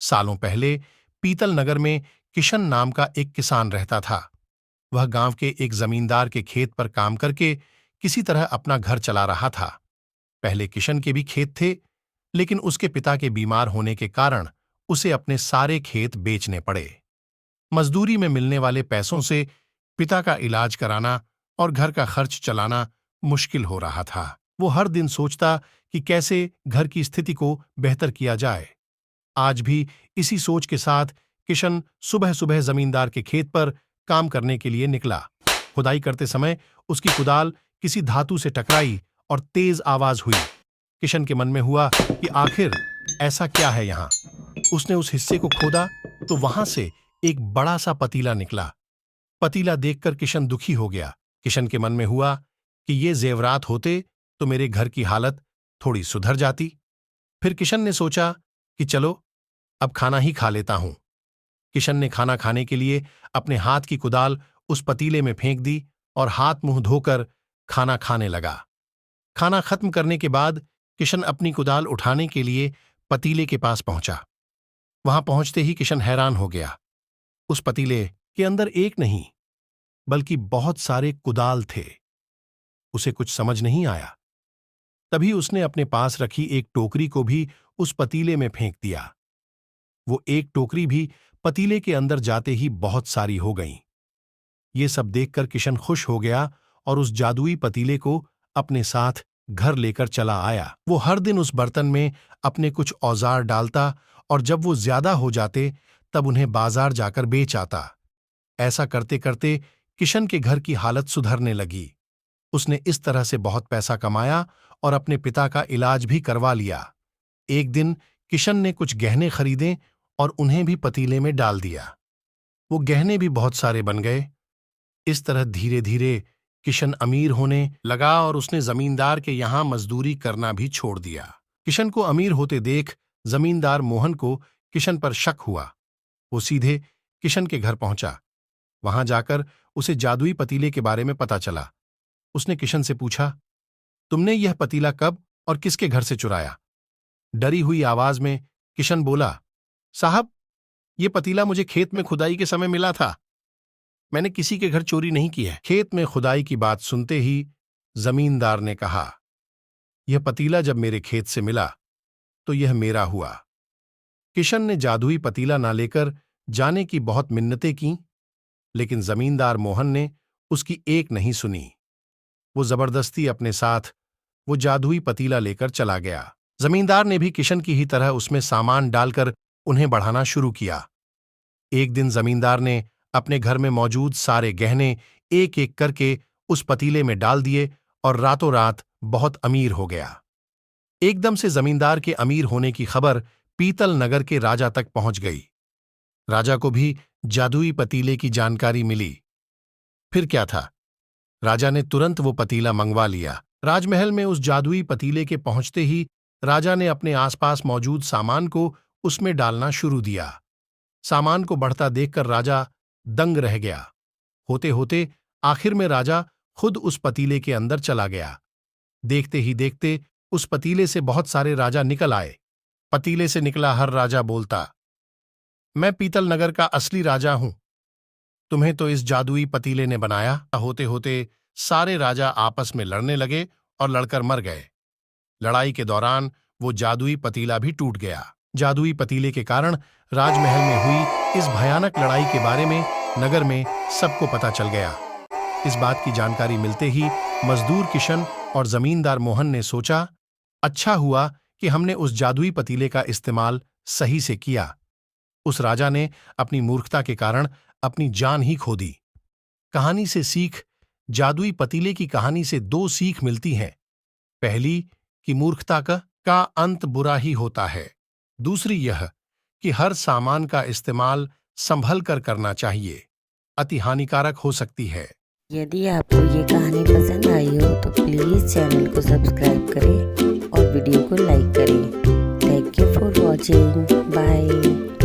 सालों पहले पीतल नगर में किशन नाम का एक किसान रहता था। वह गांव के एक जमींदार के खेत पर काम करके किसी तरह अपना घर चला रहा था। पहले किशन के भी खेत थे, लेकिन उसके पिता के बीमार होने के कारण उसे अपने सारे खेत बेचने पड़े। मजदूरी में मिलने वाले पैसों से पिता का इलाज कराना और घर का खर्च चलाना मुश्किल हो रहा था। वो हर दिन सोचता कि कैसे घर की स्थिति को बेहतर किया जाए। आज भी इसी सोच के साथ किशन सुबह सुबह जमींदार के खेत पर काम करने के लिए निकला। खुदाई करते समय उसकी कुदाल किसी धातु से टकराई और तेज आवाज हुई। किशन के मन में हुआ कि आखिर ऐसा क्या है यहाँ। उसने उस हिस्से को खोदा तो वहां से एक बड़ा सा पतीला निकला। पतीला देखकर किशन दुखी हो गया। किशन के मन में हुआ कि ये जेवरात होते तो मेरे घर की हालत थोड़ी सुधर जाती। फिर किशन ने सोचा कि चलो अब खाना ही खा लेता हूं। किशन ने खाना खाने के लिए अपने हाथ की कुदाल उस पतीले में फेंक दी और हाथ मुंह धोकर खाना खाने लगा। खाना खत्म करने के बाद किशन अपनी कुदाल उठाने के लिए पतीले के पास पहुंचा। वहां पहुंचते ही किशन हैरान हो गया। उस पतीले के अंदर एक नहीं बल्कि बहुत सारे कुदाल थे। उसे कुछ समझ नहीं आया। तभी उसने अपने पास रखी एक टोकरी को भी उस पतीले में फेंक दिया। वो एक टोकरी भी पतीले के अंदर जाते ही बहुत सारी हो गईं। ये सब देखकर किशन खुश हो गया और उस जादुई पतीले को अपने साथ घर लेकर चला आया। वो हर दिन उस बर्तन में अपने कुछ औजार डालता और जब वो ज्यादा हो जाते तब उन्हें बाजार जाकर बेच आता। ऐसा करते करते किशन के घर की हालत सुधरने लगी। उसने इस तरह से बहुत पैसा कमाया और अपने पिता का इलाज भी करवा लिया। एक दिन किशन ने कुछ गहने खरीदे और उन्हें भी पतीले में डाल दिया। वो गहने भी बहुत सारे बन गए। इस तरह धीरे धीरे किशन अमीर होने लगा और उसने जमींदार के यहां मजदूरी करना भी छोड़ दिया। किशन को अमीर होते देख जमींदार मोहन को किशन पर शक हुआ। वो सीधे किशन के घर पहुंचा। वहां जाकर उसे जादुई पतीले के बारे में पता चला। उसने किशन से पूछा, तुमने यह पतीला कब और किसके घर से चुराया? डरी हुई आवाज में किशन बोला, साहब, यह पतीला मुझे खेत में खुदाई के समय मिला था। मैंने किसी के घर चोरी नहीं की है। खेत में खुदाई की बात सुनते ही जमींदार ने कहा, यह पतीला जब मेरे खेत से मिला तो यह मेरा हुआ। किशन ने जादुई पतीला ना लेकर जाने की बहुत मिन्नतें की, लेकिन जमींदार मोहन ने उसकी एक नहीं सुनी। वो जबरदस्ती अपने साथ वो जादुई पतीला लेकर चला गया। जमींदार ने भी किशन की ही तरह उसमें सामान डालकर उन्हें बढ़ाना शुरू किया। एक दिन जमींदार ने अपने घर में मौजूद सारे गहने एक एक करके उस पतीले में डाल दिए और रातों रात बहुत अमीर हो गया। एकदम से जमींदार के अमीर होने की खबर पीतल नगर के राजा तक पहुंच गई। राजा को भी जादुई पतीले की जानकारी मिली। फिर क्या था, राजा ने तुरंत वो पतीला मंगवा लिया। राजमहल में उस जादुई पतीले के पहुंचते ही राजा ने अपने आसपास मौजूद सामान को उसमें डालना शुरू दिया। सामान को बढ़ता देखकर राजा दंग रह गया। होते होते आखिर में राजा खुद उस पतीले के अंदर चला गया। देखते ही देखते उस पतीले से बहुत सारे राजा निकल आए। पतीले से निकला हर राजा बोलता, मैं पीतल नगर का असली राजा हूं। तुम्हें तो इस जादुई पतीले ने बनाया। होते होते सारे राजा आपस में लड़ने लगे और लड़कर मर गए। लड़ाई के दौरान वो जादुई पतीला भी टूट गया। जादुई पतीले के कारण राजमहल में हुई इस भयानक लड़ाई के बारे में नगर में सबको पता चल गया। इस बात की जानकारी मिलते ही मजदूर किशन और जमींदार मोहन ने सोचा, अच्छा हुआ कि हमने उस जादुई पतीले का इस्तेमाल सही से किया। उस राजा ने अपनी मूर्खता के कारण अपनी जान ही खो दी। कहानी से सीख, जादुई पतीले की कहानी से दो सीख मिलती हैं। पहली कि मूर्खता का अंत बुरा ही होता है। दूसरी यह कि हर सामान का इस्तेमाल संभल कर करना चाहिए, अति हानिकारक हो सकती है। यदि आपको ये कहानी पसंद आई हो तो प्लीज़ चैनल को सब्सक्राइब करें और वीडियो को लाइक करें। Thank you for watching. Bye.